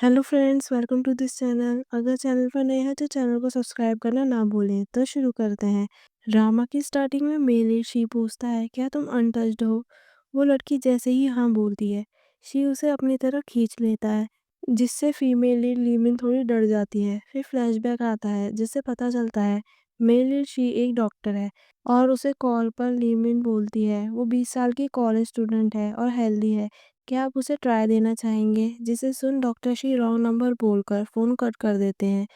Hello friends, welcome to this channel. अगर channel पर नए हैं तो चैनल को सब्सक्राइब करना ना भूलें। तो शुरू करते हैं। ड्रामा की स्टार्टिंग में मेल लीड शी पूछता है, क्या तुम अनटच्ड हो? वो लड़की जैसे ही हाँ बोलती है, शी उसे अपनी तरफ खींच लेता है, जिससे फीमेल लीड लीमिन थोड़ी डर जाती है। फिर फ्लैशबैक आता है, जिससे पता चलता है मेल लीड शी एक डॉक्टर है और उसे कॉल पर लीमिन बोलती है वो 20 साल की कॉलेज स्टूडेंट है और हेल्दी है। क्या आप उसे ट्राई देना चाहेंगे? जिसे सुन डॉक्टर श्री रॉन्ग नंबर बोलकर फ़ोन कट कर देते हैं।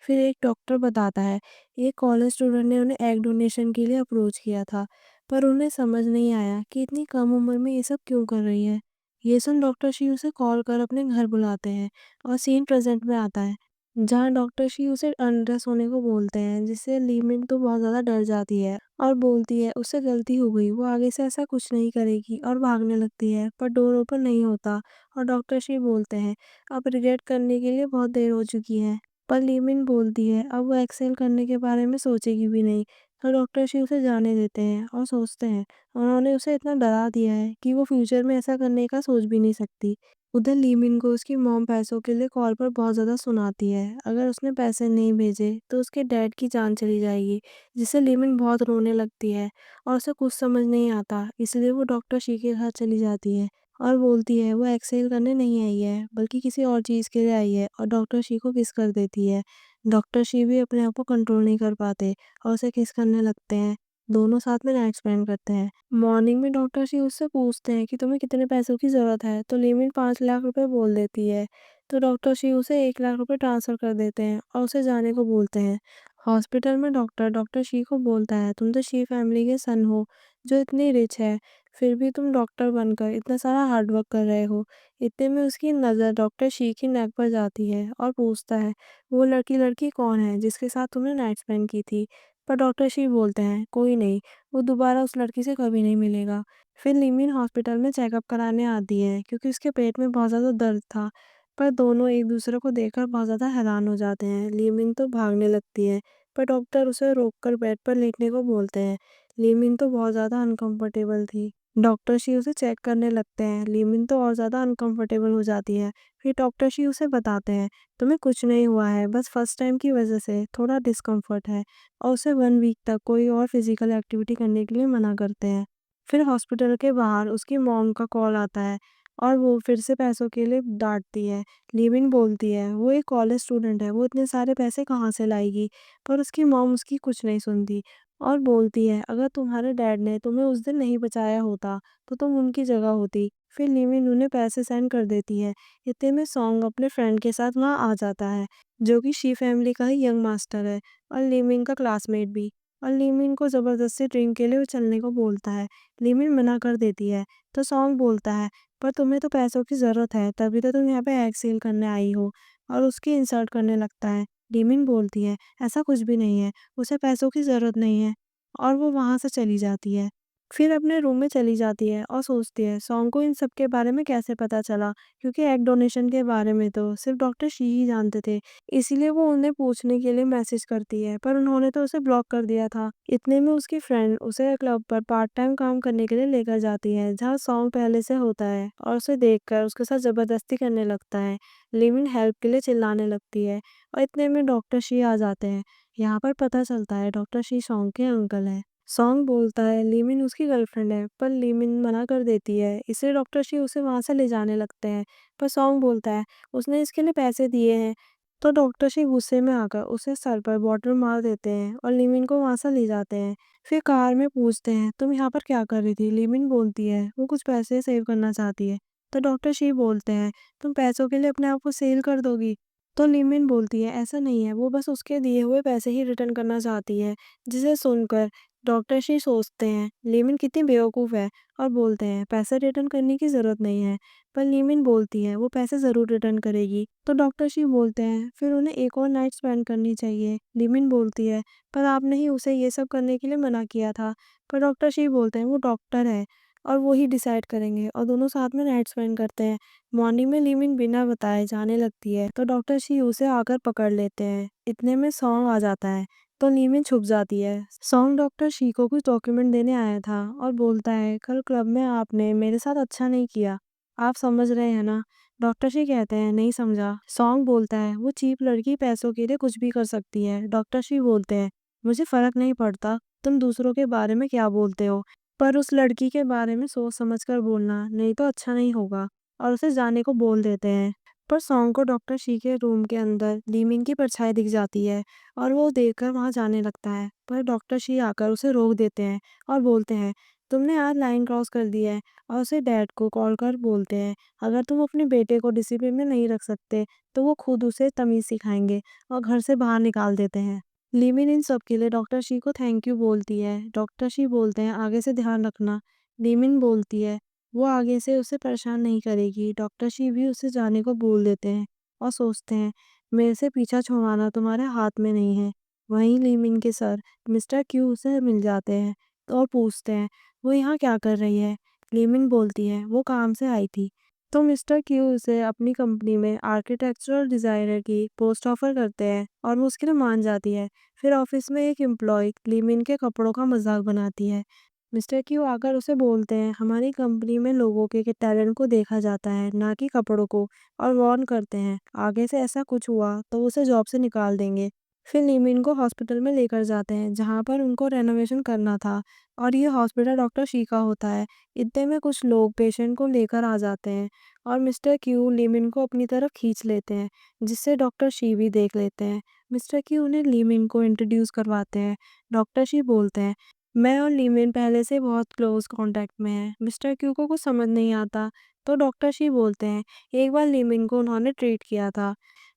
फिर एक डॉक्टर बताता है, एक कॉलेज स्टूडेंट ने उन्हें एग डोनेशन के लिए अप्रोच किया था, पर उन्हें समझ नहीं आया कि इतनी कम उम्र में ये सब क्यों कर रही है। ये सुन डॉक्टर श्री उसे कॉल कर अपने घर बुलाते हैं और सीन प्रेजेंट में आता है, जहाँ डॉक्टर शी उसे अनड्रेस होने को बोलते हैं, जिससे लीमिन तो बहुत ज़्यादा डर जाती है और बोलती है उससे गलती हो गई, वो आगे से ऐसा कुछ नहीं करेगी और भागने लगती है, पर डोर ओपन नहीं होता और डॉक्टर शी बोलते हैं अब रिग्रेट करने के लिए बहुत देर हो चुकी है। पर लीमिन बोलती है अब वो एक्सेल करने के बारे में सोचेगी भी नहीं। तो डॉक्टर शी उसे जाने देते हैं और सोचते हैं उन्होंने उसे इतना डरा दिया है कि वो फ्यूचर में ऐसा करने का सोच भी नहीं सकती। उधर लीमिन को उसकी मॉम पैसों के लिए कॉल पर बहुत ज़्यादा सुनाती है, अगर उसने पैसे नहीं भेजे तो उसके डैड की जान चली जाएगी, जिससे लीमिन बहुत रोने लगती है और उसे कुछ समझ नहीं आता, इसलिए वो डॉक्टर शी के घर चली जाती है और बोलती है वो एक्सेल करने नहीं आई है बल्कि किसी और चीज़ के लिए आई है और डॉक्टर शी को किस कर देती है। डॉक्टर शी भी अपने आप को कंट्रोल नहीं कर पाते और उसे किस करने लगते हैं। दोनों साथ में नाइट स्पेंड करते हैं। मॉर्निंग में डॉक्टर शी उससे पूछते हैं कि तुम्हें कितने पैसों की ज़रूरत है, तो लिमिट 5 लाख रुपए बोल देती है। तो डॉक्टर शी उसे 1 लाख रुपए ट्रांसफ़र कर देते हैं और उसे जाने को बोलते हैं। हॉस्पिटल में डॉक्टर डॉक्टर शी को बोलता है तुम तो शी फैमिली के सन हो, जो इतनी रिच है, फिर भी तुम डॉक्टर बनकर इतना सारा हार्ड वर्क कर रहे हो। इतने में उसकी नज़र डॉक्टर शी की नेक पर जाती है और पूछता है वो लड़की लड़की कौन है जिसके साथ तुमने नाइट स्पेंड की थी? पर डॉक्टर शी बोलते हैं कोई नहीं, वो दोबारा उस लड़की से कभी नहीं मिलेगा। फिर लिमिन हॉस्पिटल में चेकअप कराने आती है क्योंकि उसके पेट में बहुत ज़्यादा दर्द था। पर दोनों एक दूसरे को देखकर बहुत ज़्यादा हैरान हो जाते हैं। लिमिन तो भागने लगती है, पर डॉक्टर उसे रोककर बेड पर लेटने को बोलते हैं। लिमिन तो बहुत ज़्यादा अनकंफर्टेबल थी। डॉक्टर शी उसे चेक करने लगते हैं। लिमिन तो और ज़्यादा अनकंफर्टेबल हो जाती है। फिर डॉक्टर शी उसे बताते हैं तुम्हें कुछ नहीं हुआ है, बस फर्स्ट टाइम की वजह से थोड़ा डिस्कम्फर्ट है, और उसे 1 वीक तक कोई और फिजिकल एक्टिविटी करने के लिए मना करते हैं। फिर हॉस्पिटल के बाहर उसकी मॉम का कॉल आता है और वो फिर से पैसों के लिए डाँटती है। लिविन बोलती है वो एक कॉलेज स्टूडेंट है, वो इतने सारे पैसे कहाँ से लाएगी? पर उसकी मॉम उसकी कुछ नहीं सुनती और बोलती है अगर तुम्हारे डैड ने तुम्हें उस दिन नहीं बचाया होता तो तुम उनकी जगह होती। फिर लिविन उन्हें पैसे सेंड कर देती है। इतने में सॉन्ग अपने फ्रेंड के साथ वहाँ आ जाता है, जो कि शी फैमिली का ही यंग मास्टर है और लीमिन का क्लासमेट भी। और लीमिन को ज़बरदस्ती ड्रिंक के लिए वो चलने को बोलता है। लीमिन मना कर देती है, तो सॉन्ग बोलता है, पर तुम्हें तो पैसों की ज़रूरत है, तभी तो तुम यहाँ पे एक्सेल करने आई हो, और उसकी इंसल्ट करने लगता है। लीमिन बोलती है, ऐसा कुछ भी नहीं है, उसे पैसों की ज़रूरत नहीं है, और वो वहाँ से चली जाती है। फिर अपने रूम में चली जाती है और सोचती है, सॉन्ग को इन सब के बारे में कैसे पता चला, क्योंकि एग डोनेशन के बारे में तो सिर्फ डॉक्टर शी ही जानते थे। इसीलिए वो उन्हें पूछने के लिए मैसेज करती है, पर उन्होंने तो उसे ब्लॉक कर दिया था। इतने में उसकी फ्रेंड उसे क्लब पर पार्ट टाइम काम करने के लिए लेकर जाती है, जहाँ सॉन्ग पहले से होता है, और उसे देखकर उसके साथ ज़बरदस्ती करने लगता है। लिविन हेल्प के लिए चिल्लाने लगती है और इतने में डॉक्टर शी आ जाते हैं। यहाँ पर पता चलता है डॉक्टर शी सॉन्ग के अंकल हैं। सॉन्ग बोलता है लिमिन उसकी गर्लफ्रेंड है, पर लिमिन मना कर देती है, इसलिए डॉक्टर शी उसे वहाँ से ले जाने लगते हैं। पर सॉन्ग बोलता है उसने इसके लिए पैसे दिए हैं। तो डॉक्टर शी गुस्से में आकर उसे सर पर बॉटल मार देते हैं और लिमिन को वहाँ से ले जाते हैं। फिर कार में पूछते हैं तुम यहाँ पर क्या कर रही थी? लिमिन बोलती है वो कुछ पैसे सेव करना चाहती है। तो डॉक्टर शी बोलते हैं तुम पैसों के लिए अपने आप को सेल कर दोगी? तो लिमिन बोलती है ऐसा नहीं है, वो बस उसके दिए हुए पैसे ही रिटर्न करना चाहती है। जिसे सुनकर डॉक्टर शी सोचते हैं लीमिन कितनी बेवकूफ़ है और बोलते हैं पैसे रिटर्न करने की ज़रूरत नहीं है। पर लीमिन बोलती है वो पैसे ज़रूर रिटर्न करेगी। तो डॉक्टर शी बोलते हैं फिर उन्हें एक और नाइट स्पेंड करनी चाहिए। लीमिन बोलती है पर आपने ही उसे ये सब करने के लिए मना किया था। पर डॉक्टर शी बोलते हैं वो डॉक्टर है और वो ही डिसाइड करेंगे, और दोनों साथ में नाइट स्पेंड करते हैं। मॉर्निंग में लीमिन बिना बताए जाने लगती है, तो डॉक्टर शी उसे आकर पकड़ लेते हैं। इतने में सॉन्ग आ जाता है, तो लीमिन छुप जाती है। सॉन्ग डॉक्टर शी को कुछ डॉक्यूमेंट देने आया था और बोलता है कल क्लब में आपने मेरे साथ अच्छा नहीं किया। आप समझ रहे हैं ना, डॉक्टर शी कहते हैं नहीं समझा। सॉन्ग बोलता है वो चीप लड़की पैसों के लिए कुछ भी कर सकती है। डॉक्टर शी बोलते हैं मुझे फर्क नहीं पड़ता तुम दूसरों के बारे में क्या बोलते हो, पर उस लड़की के बारे में सोच समझ कर बोलना नहीं तो अच्छा नहीं होगा, और उसे जाने को बोल देते हैं। पर सॉन्ग को डॉक्टर शी के रूम के अंदर लीमिंग की परछाई दिख जाती है और वो देखकर वहां जाने लगता है, पर डॉक्टर शी आकर उसे रोक देते हैं और बोलते हैं तुमने आज लाइन क्रॉस कर दी है, और उसे डैड को कॉल कर बोलते हैं अगर तुम अपने बेटे को डिसिप्लिन में नहीं रख सकते तो वो खुद उसे तमीज़ सिखाएंगे, और घर से बाहर निकाल देते हैं। लिमिन इन सब के लिए डॉक्टर शी को थैंक यू बोलती है। डॉक्टर शी बोलते हैं आगे से ध्यान रखना। लिमिन बोलती है वो आगे से उसे परेशान नहीं करेगी। डॉक्टर शी भी उसे जाने को बोल देते हैं और सोचते हैं मेरे से पीछा छुड़वाना तुम्हारे हाथ में नहीं है। वहीं लिमिन के सर मिस्टर क्यू उसे मिल जाते हैं और पूछते हैं वो यहाँ क्या कर रही है। लिमिन बोलती है वो काम से आई थी। तो मिस्टर क्यू उसे अपनी कंपनी में आर्किटेक्चरल डिज़ाइनर की पोस्ट ऑफर करते हैं और वो उसके लिए मान जाती है। फिर ऑफिस में एक एम्प्लॉय लिमिन के कपड़ों का मजाक बनाती है। मिस्टर क्यू आकर उसे बोलते हैं हमारी कंपनी में लोगों के टैलेंट को देखा जाता है ना कि कपड़ों को, और वार्न करते हैं आगे से ऐसा कुछ हुआ तो उसे जॉब से निकाल देंगे। फिर लिमिन को हॉस्पिटल में लेकर जाते हैं जहाँ पर उनको रेनोवेशन करना था, और ये हॉस्पिटल डॉक्टर शी का होता है। इतने में कुछ लोग पेशेंट को लेकर आ जाते हैं और मिस्टर क्यू लिमिन को अपनी तरफ खींच लेते हैं, जिससे डॉक्टर शी भी देख लेते हैं। मिस्टर क्यू उन्हें लिमिन को इंट्रोड्यूस करवाते हैं। डॉक्टर शी बोलते हैं मैं और लीमेन पहले से बहुत क्लोज कांटेक्ट में हैं। मिस्टर क्यू को कुछ समझ नहीं आता, तो डॉक्टर शी बोलते हैं एक बार लीमेन को उन्होंने ट्रीट किया था।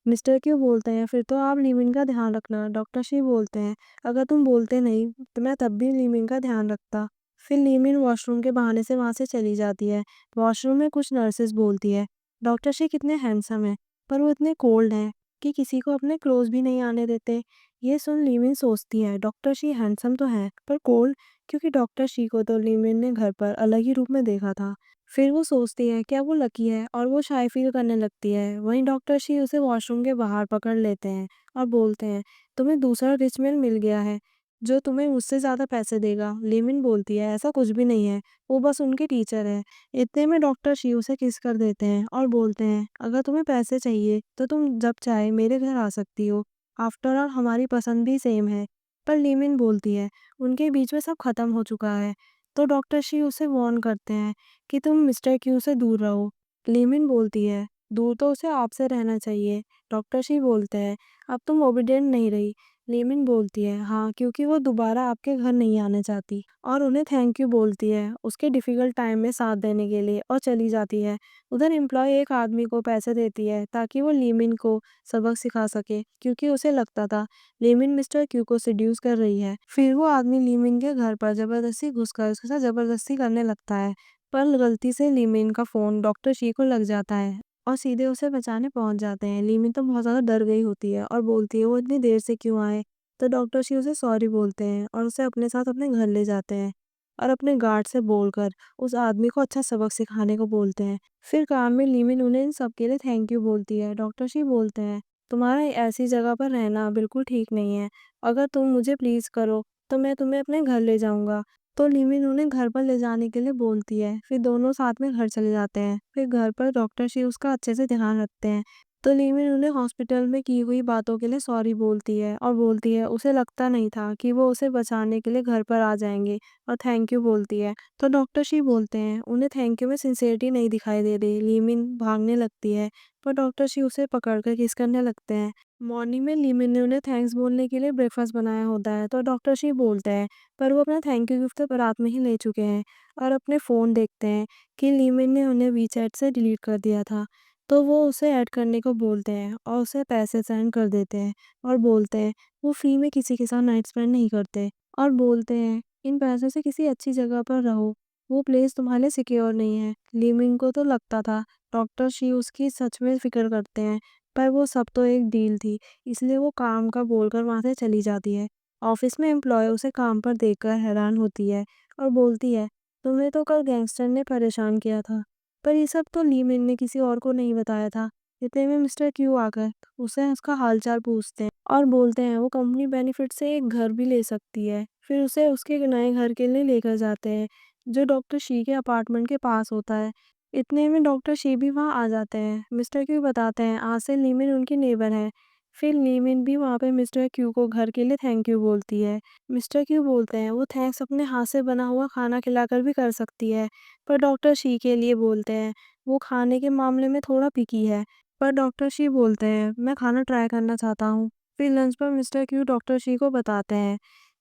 मिस्टर क्यू बोलते हैं फिर तो आप लीमेन का ध्यान रखना। डॉक्टर शी बोलते हैं अगर तुम बोलते नहीं तो मैं तब भी लीमेन का ध्यान रखता। फिर लीमेन वॉशरूम के बहाने से वहां से चली जाती है। वॉशरूम में कुछ नर्सेस बोलती है डॉक्टर शी कितने हैंडसम है, पर वो इतने कोल्ड हैं कि किसी को अपने क्लोज भी नहीं आने देते। ये सुन लीमिन सोचती है डॉक्टर शी हैंडसम तो है पर कोल्ड, क्योंकि डॉक्टर शी को तो लीमिन ने घर पर अलग ही रूप में देखा था। फिर वो सोचती है क्या वो लकी है, और वो शाय फील करने लगती है। वहीं डॉक्टर शी उसे वॉशरूम के बाहर पकड़ लेते हैं और बोलते हैं तुम्हें दूसरा रिच मैन मिल गया है जो तुम्हें मुझसे ज़्यादा पैसे देगा। लीमिन बोलती है ऐसा कुछ भी नहीं है, वो बस उनके टीचर है। इतने में डॉक्टर शी उसे किस कर देते हैं और बोलते हैं अगर तुम्हें पैसे चाहिए तो तुम जब चाहे मेरे घर आ सकती हो, आफ्टर ऑल हमारी पसंद भी सेम है। पर लीमिन बोलती है उनके बीच में सब खत्म हो चुका है। तो डॉक्टर शी उसे वार्न करते हैं कि तुम मिस्टर क्यू से दूर रहो। लीमिन बोलती है दूर तो उसे आपसे रहना चाहिए। डॉक्टर शी बोलते हैं अब तुम ओबीडिएंट नहीं रही। लीमिन बोलती है हाँ, क्योंकि वो दोबारा आपके घर नहीं आना चाहती, और उन्हें थैंक यू बोलती है उसके डिफिकल्ट टाइम में साथ देने के लिए, और चली जाती है। उधर एम्प्लॉय एक आदमी को पैसे देती है ताकि वो लीमिन को सबक सिखा सके, क्योंकि उसे लगता था लीमिन मिस्टर क्यू को सेड्यूस कर रही है। फिर वो आदमी लीमिन के घर पर जबरदस्ती घुसकर उसके साथ जबरदस्ती करने लगता है, पर गलती से लीमिन का फोन डॉक्टर शी को लग जाता है और सीधे उसे बचाने पहुंच जाते हैं। लीमिन तो बहुत ज़्यादा डर गई होती है और बोलती है वो इतनी देर से क्यों आए। तो डॉक्टर शी उसे सॉरी बोलते हैं और उसे अपने साथ अपने घर ले जाते हैं, और अपने गार्ड से बोलकर उस आदमी को अच्छा सबक सिखाने को बोलते हैं। फिर काम में लीमिन उन्हें इन सब के लिए थैंक यू बोलती है। डॉक्टर शी बोलते हैं तुम्हारा ऐसी जगह पर रहना बिल्कुल ठीक नहीं है, अगर तुम मुझे प्लीज़ करो तो मैं तुम्हें अपने घर ले जाऊंगा। तो लिमिन उन्हें घर पर ले जाने के लिए बोलती है। फिर दोनों साथ में घर चले जाते हैं। फिर घर पर डॉक्टर शी उसका अच्छे से ध्यान रखते हैं। तो लिमिन उन्हें हॉस्पिटल में की हुई बातों के लिए सॉरी बोलती है और बोलती है उसे लगता नहीं था कि वो उसे बचाने के लिए घर पर आ जाएंगे, और थैंक यू बोलती है। तो डॉक्टर शी बोलते हैं उन्हें थैंक यू में सिंसियरिटी नहीं दिखाई दे रही। लिमिन भागने लगती है, पर डॉक्टर शी उसे पकड़कर किस करने लगते हैं। मॉर्निंग में लिमिन ने उन्हें थैंक्स बोलने के लिए ब्रेकफास्ट बनाया होता है, तो डॉक्टर शी बोलते हैं पर वो अपना थैंक यू गिफ्ट तो रात में ही ले चुके हैं, और अपने फ़ोन देखते हैं कि लीमिन ने उन्हें वीचैट से डिलीट कर दिया था। तो वो उसे ऐड करने को बोलते हैं और उसे पैसे सेंड कर देते हैं, और बोलते हैं वो फ्री में किसी के साथ नाइट स्पेंड नहीं करते, और बोलते हैं इन पैसों से किसी अच्छी जगह पर रहो, वो प्लेस तुम्हारे लिए सिक्योर नहीं है। लीमिन को तो लगता था डॉक्टर शी उसकी सच में फ़िक्र करते हैं, पर वो सब तो एक डील थी, इसलिए वो काम का बोलकर वहाँ से चली जाती है। ऑफिस में एम्प्लॉय उसे काम पर देखकर हैरान होती है और बोलती है तुम्हें तो कल गैंगस्टर ने परेशान किया था। पर ये सब तो लीमिन ने किसी और को नहीं बताया था। इतने में मिस्टर क्यू आकर उसे उसका हालचाल पूछते हैं और बोलते हैं वो कंपनी बेनिफिट से एक घर भी ले सकती है। फिर उसे उसके नए घर के लिए लेकर जाते हैं जो डॉक्टर शी के अपार्टमेंट के पास होता है। इतने में डॉक्टर शी भी वहाँ आ जाते हैं। मिस्टर क्यू बताते हैं आज से लीमिन उनकी नेबर है। फिर लीमिन भी वहाँ पे मिस्टर क्यू को घर के लिए थैंक यू बोलती है। मिस्टर क्यू बोलते हैं वो थैंक्स अपने हाथ से बना हुआ खाना खिलाकर भी कर सकती है, पर डॉक्टर शी के लिए बोलते हैं वो खाने के मामले में थोड़ा पिकी है। पर डॉक्टर शी बोलते हैं मैं खाना ट्राई करना चाहता हूँ। फिर लंच पर मिस्टर क्यू डॉक्टर शी को बताते हैं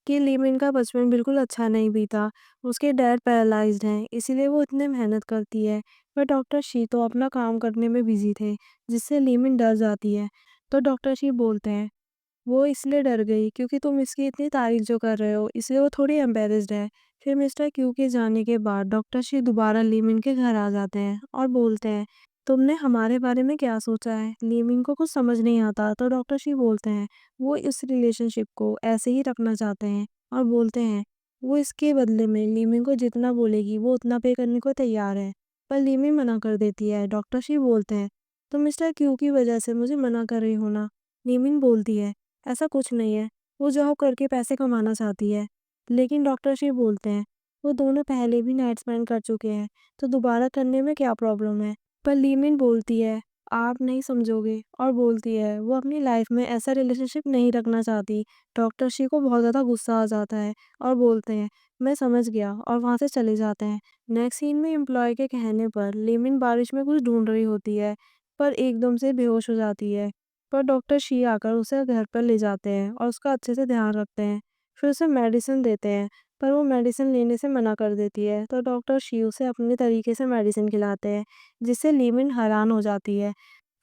कि लीमिन का बचपन बिल्कुल अच्छा नहीं बीता। उसके डैड पैरालाइज्ड हैं, इसीलिए वो इतने मेहनत करती है। पर डॉक्टर शी तो अपना काम करने में बिजी थे, जिससे लीमिन डर जाती है। तो डॉक्टर शी बोलते हैं वो इसलिए डर गई क्योंकि तुम इसकी इतनी तारीफ जो कर रहे हो, इसलिए वो थोड़ी एम्बेरस्ड है। फिर मिस्टर क्यू के जाने के बाद डॉक्टर शी दोबारा लीमिन के घर आ जाते हैं और बोलते हैं तुमने हमारे बारे में क्या सोचा है। लीमिन को कुछ समझ नहीं आता, तो डॉक्टर शी बोलते हैं वो इस रिलेशनशिप को ऐसे ही रखना चाहते हैं और बोलते हैं वो इसके बदले में लीमिन को जितना बोलेगी वो उतना पे करने को तैयार है। पर लीमिन मना कर देती है। डॉक्टर शी बोलते हैं तो मिस्टर क्यू की वजह से मुझे मना कर रही हो ना। लीमिन बोलती है ऐसा कुछ नहीं है, वो जॉब करके पैसे कमाना चाहती है। लेकिन डॉक्टर शिव बोलते हैं, वो दोनों पहले भी नाइट स्पेंड कर चुके हैं, तो दोबारा करने में क्या प्रॉब्लम है? पर लीमिन बोलती है, आप नहीं समझोगे और बोलती है, वो अपनी लाइफ में ऐसा रिलेशनशिप नहीं रखना चाहती। डॉक्टर शिव को बहुत ज़्यादा गुस्सा आ जाता है और बोलते हैं, मैं समझ गया और वहाँ से चले जाते हैं। नेक्स्ट सीन में एम्प्लॉय के कहने पर लीमिन बारिश में कुछ ढूंढ रही होती है, पर एकदम से बेहोश हो जाती है। पर डॉक्टर शी आकर उसे घर पर ले जाते हैं और उसका अच्छे से ध्यान रखते हैं। फिर उसे मेडिसिन देते हैं, पर वो मेडिसिन लेने से मना कर देती है। तो डॉक्टर शी उसे अपने तरीके से मेडिसिन खिलाते हैं, जिससे लीमिन हैरान हो जाती है।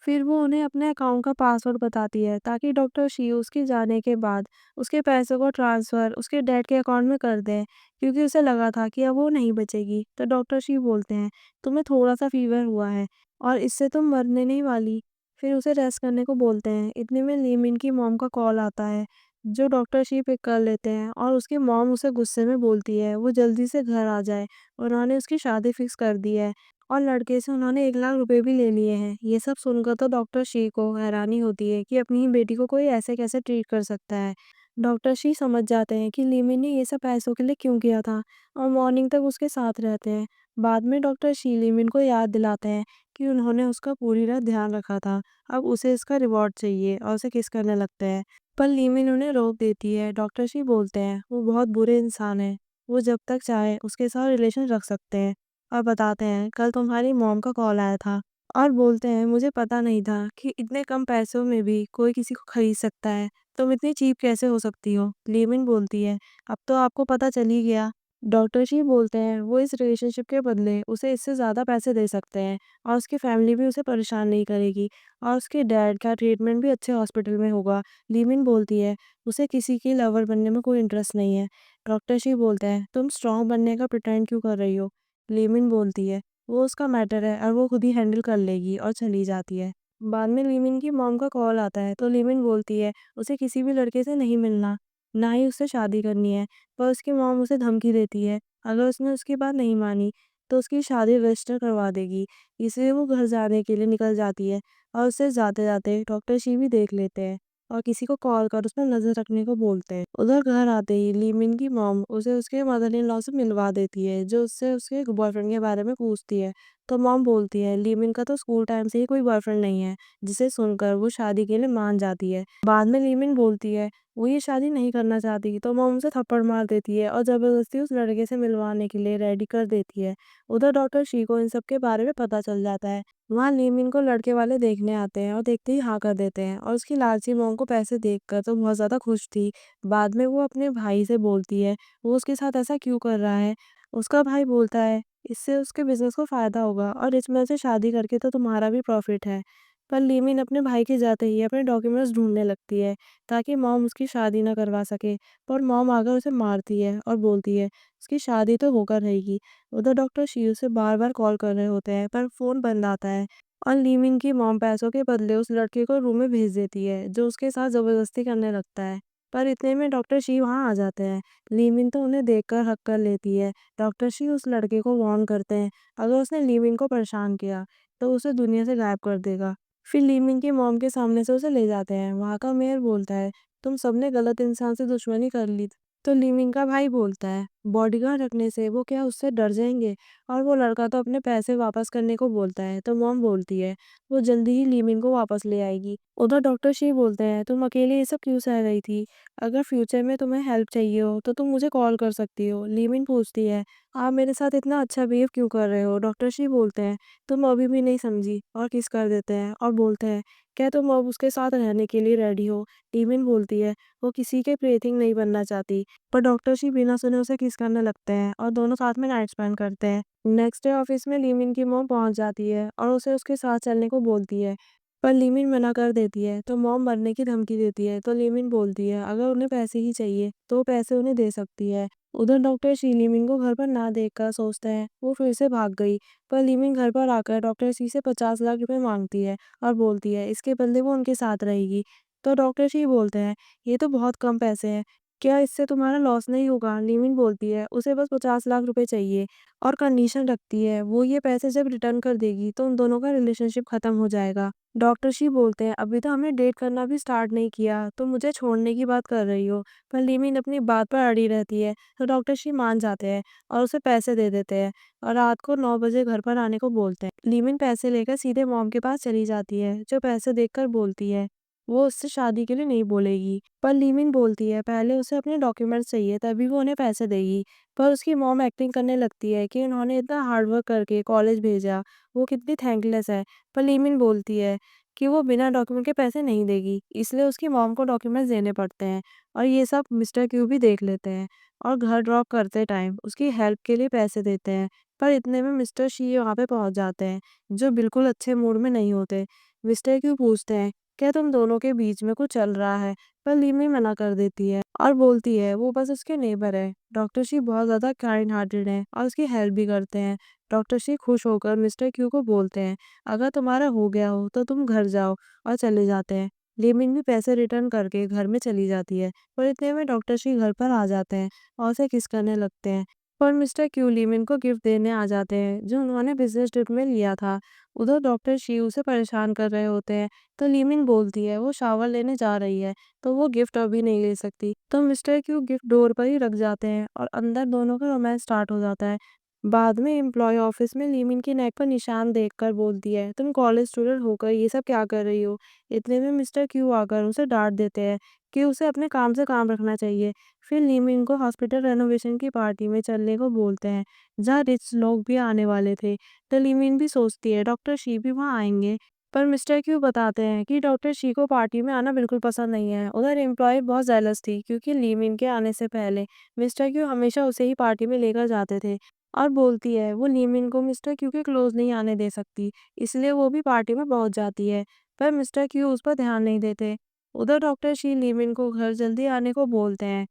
फिर वो उन्हें अपने अकाउंट का पासवर्ड बताती है ताकि डॉक्टर शी उसके जाने के बाद उसके पैसों को ट्रांसफ़र उसके डैड के अकाउंट में कर दें, क्योंकि उसे लगा था कि अब वो नहीं बचेगी। तो डॉक्टर शी बोलते हैं तुम्हें थोड़ा सा फीवर हुआ है और इससे तुम मरने नहीं वाली। फिर उसे रेस्ट करने को बोलते हैं। इतने में लीमिन की मॉम का कॉल आता है, जो डॉक्टर शी पिक कर लेते हैं और उसकी मॉम उसे गुस्से में बोलती है वो जल्दी से घर आ जाए। उन्होंने उसकी शादी फिक्स कर दी है और लड़के से उन्होंने 1 लाख रुपए भी ले लिए हैं। ये सब सुनकर तो डॉक्टर शी को हैरानी होती है कि अपनी ही बेटी को कोई ऐसे कैसे ट्रीट कर सकता है। डॉक्टर शी समझ जाते हैं कि लीमिन ने ये सब पैसों के लिए क्यों किया था और मॉर्निंग तक उसके साथ रहते हैं। बाद में डॉक्टर शी लीमिन को याद दिलाते हैं कि उन्होंने उसका पूरी रात ध्यान रखा था, अब उसे इसका रिवॉर्ड चाहिए और उसे किस करने लगते हैं। पर लीमिन उन्हें रोक देती है। डॉक्टर शी बोलते हैं वो बहुत बुरे इंसान है, वो जब तक चाहे उसके साथ रिलेशन रख सकते हैं। और बताते हैं कल तुम्हारी मॉम का कॉल आया था और बोलते हैं मुझे पता नहीं था कि इतने कम पैसों में भी कोई किसी को खरीद सकता है। तुम इतनी चीप कैसे हो सकती हो? लीमिन बोलती है अब तो आपको पता चल ही गया। डॉक्टर शी बोलते हैं वो इस रिलेशनशिप के बदले उसे इससे ज़्यादा पैसे दे सकते हैं और उसकी फैमिली भी उसे परेशान नहीं करेगी और उसके डैड का ट्रीटमेंट भी अच्छे हॉस्पिटल में होगा। लीमिन बोलती है उसे किसी की लवर बनने में कोई इंटरेस्ट नहीं है। डॉक्टर शी बोलते हैं तुम स्ट्रांग बनने का प्रिटेंड क्यों कर रही हो? लीमिन बोलती है वो उसका मैटर है और वो खुद ही हैंडल कर लेगी और चली जाती है। बाद में लीमिन की मॉम का कॉल आता है, तो लीमिन बोलती है उसे किसी भी लड़के से नहीं मिलना, ना ही उससे शादी करनी है। पर उसकी मॉम उसे धमकी देती है अगर उसने उसकी बात नहीं मानी तो उसकी शादी रजिस्टर करवा देगी। इसलिए वो घर जाने के लिए निकल जाती है और उसे जाते जाते डॉक्टर शी भी देख लेते हैं और किसी को कॉल कर उस पर नज़र रखने को बोलते हैं। उधर घर आते ही लीमिन की मॉम उसे उसके मदर इन लॉ से मिलवा देती है, जो उससे उसके बॉयफ्रेंड के बारे में पूछती है। तो मॉम बोलती है लीमिन का तो स्कूल टाइम से ही कोई बॉयफ्रेंड नहीं है, जिसे सुनकर वो शादी के लिए मान जाती है। बाद में लीमिन बोलती है वो ये शादी नहीं करना चाहती, तो मॉम उसे थप्पड़ मार देती है और ज़बरदस्ती उस लड़के से मिलवाने के लिए रेडी कर देती है। उधर डॉक्टर शी को इन सब के बारे में पता चल जाता है। वहाँ लीमिन को लड़के वाले देखने आते हैं और देखते ही हाँ कर देते हैं और उसकी लालची मॉम को पैसे देखकर तो बहुत ज़्यादा खुश थी। बाद में वो अपने भाई से बोलती है वो उसके साथ ऐसा क्यों कर रहा है। उसका भाई बोलता है इससे उसके बिजनेस को फ़ायदा होगा और रिच मैन से शादी करके तो तुम्हारा भी प्रॉफिट है। पर लीमिन अपने भाई के जाते ही अपने डॉक्यूमेंट्स ढूंढने लगती है ताकि मॉम उसकी शादी ना करवा सके। पर मॉम आकर उसे मारती है और बोलती है उसकी शादी तो होकर रहेगी। उधर डॉक्टर शी उसे बार बार कॉल कर रहे होते हैं, पर फ़ोन बंद आता है और लीमिन की मॉम पैसों के बदले उस लड़के को रूम में भेज देती है, जो उसके साथ ज़बरदस्ती करने लगता है। पर इतने में डॉक्टर शी वहाँ आ जाते हैं। लीमिन तो उन्हें देखकर हक कर लेती है। डॉक्टर शी उस लड़के को वार्न करते हैं अगर उसने लीमिन को परेशान किया तो उसे दुनिया से गायब कर देगा। फिर लीमिन की मॉम के सामने से उसे ले जाते हैं। वहाँ का मेयर बोलता है तुम सबने गलत इंसान से दुश्मनी कर ली। तो लीमिन का भाई बोलता है बॉडीगार्ड रखने से वो क्या उससे डर जाएंगे? और वो लड़का तो अपने पैसे वापस करने को बोलता है। तो मॉम बोलती है वो जल्दी ही लीमिन को वापस ले आएगी। उधर डॉक्टर शी बोलते हैं तुम अकेले ये सब क्यों सह रही थी? अगर फ्यूचर में तुम्हें हेल्प चाहिए हो तो तुम मुझे कॉल कर सकती हो। लीमिन पूछती है आप मेरे साथ इतना अच्छा बिहेव क्यों कर रहे हो? डॉक्टर शी बोलते हैं तुम अभी भी नहीं समझी, और किस कर देते हैं और बोलते हैं क्या तुम अब उसके साथ रहने के लिए रेडी हो? लीमिन बोलती है वो किसी के प्लेथिंग नहीं बनना चाहती। पर डॉक्टर शी बिना सुने उसे किस करने लगते हैं और दोनों साथ में नाइट स्पेंड करते हैं। नेक्स्ट डे ऑफिस में लीमिन की मॉम पहुंच जाती है और उसे उसके साथ चलने को बोलती है। पर लीमिन मना कर देती है तो मॉम मरने की धमकी देती है। तो लीमिन बोलती है अगर उन्हें पैसे ही चाहिए तो वो पैसे उन्हें दे सकती है। उधर डॉक्टर शी लीमिन को घर पर ना देखकर सोचते हैं वो फिर से भाग गई। पर लीमिन घर पर आकर डॉक्टर शी से 50 लाख रुपए मांगती है और बोलती है इसके बदले वो उनके साथ रहेगी। तो डॉक्टर शी बोलते हैं ये तो बहुत कम पैसे हैं, क्या इससे तुम्हारा लॉस नहीं होगा? लीमिन बोलती है उसे बस 50 लाख रुपए चाहिए और कंडीशन रखती है वो ये पैसे जब रिटर्न कर देगी तो उन दोनों का रिलेशनशिप खत्म हो जाएगा। डॉक्टर शी बोलते हैं अभी तो हमने डेट करना भी स्टार्ट नहीं किया तो मुझे छोड़ने की बात कर रही हो? पर लीमिन अपनी बात पर अड़ी रहती है। तो डॉक्टर शी मान जाते हैं और उसे पैसे दे देते हैं और रात को 9 बजे घर पर आने को बोलते हैं। लीमिन पैसे लेकर सीधे मॉम के पास चली जाती है जो पैसे देखकर बोलती है वो उससे शादी के लिए नहीं बोलेगी। पर लीमिन बोलती है पहले उसे अपने डॉक्यूमेंट्स चाहिए तभी वो उन्हें पैसे देगी। पर उसकी मॉम एक्टिंग करने लगती है कि उन्होंने इतना हार्ड वर्क करके कॉलेज भेजा, वो कितनी थैंकलेस है। पर लीमिन बोलती है कि वो बिना डॉक्यूमेंट के पैसे नहीं देगी, इसलिए उसकी मॉम को डॉक्यूमेंट्स देने पड़ते हैं। और ये सब मिस्टर क्यू भी देख लेते हैं और घर ड्रॉप करते टाइम उसकी हेल्प के लिए पैसे देते हैं। पर इतने में मिस्टर शी वहाँ पे पहुँच जाते हैं जो बिल्कुल अच्छे मूड में नहीं होते। मिस्टर क्यू पूछते हैं क्या तुम दोनों के बीच में कुछ चल रहा है? पर लीमी मना कर देती है और बोलती है वो बस उसके नेबर है। डॉक्टर शी बहुत ज़्यादा काइंड हार्टेड हैं और उसकी हेल्प भी करते हैं। डॉक्टर शी खुश होकर मिस्टर क्यू को बोलते हैं अगर तुम्हारा हो गया हो तो तुम घर जाओ, और चले जाते हैं। लीमिन भी पैसे रिटर्न करके घर में चली जाती है। पर इतने में डॉक्टर शी घर पर आ जाते हैं और उसे किस करने लगते हैं। पर मिस्टर क्यू लीमिन को गिफ्ट देने आ जाते हैं जो उन्होंने बिजनेस ट्रिप में लिया था। उधर डॉक्टर शी उसे परेशान कर रहे होते हैं। तो लीमिन बोलती है वो शावर लेने जा रही है तो वो गिफ्ट अभी नहीं ले सकती। तो मिस्टर क्यू गिफ्ट डोर पर ही रख जाते हैं और अंदर दोनों का रोमांस स्टार्ट हो जाता है। बाद में एम्प्लॉय ऑफिस में लीमिन की नेक पर निशान देखकर बोलती है तुम कॉलेज स्टूडेंट होकर ये सब क्या कर रही हो? इतने में मिस्टर क्यू आकर उसे डांट देते हैं कि उसे अपने काम से काम रखना चाहिए। फिर लीमिन को हॉस्पिटल रेनोवेशन की पार्टी में चलने को बोलते हैं जहाँ रिच लोग भी आने वाले थे। तो लीमिन भी सोचती है डॉक्टर शी भी वहाँ आएंगे। पर मिस्टर क्यू बताते हैं कि डॉक्टर शी को पार्टी में आना बिल्कुल पसंद नहीं है। उधर एम्प्लॉय बहुत जेलस थी क्योंकि लीमिन के आने से पहले मिस्टर क्यू हमेशा उसे ही पार्टी में लेकर जाते थे। और बोलती है वो लीमिन को मिस्टर क्यू के क्लोज नहीं आने दे सकती, इसलिए वो भी पार्टी में पहुंच जाती है। पर मिस्टर क्यू उस पर ध्यान नहीं देते। उधर डॉक्टर शी लीमिन को घर जल्दी आने को बोलते हैं।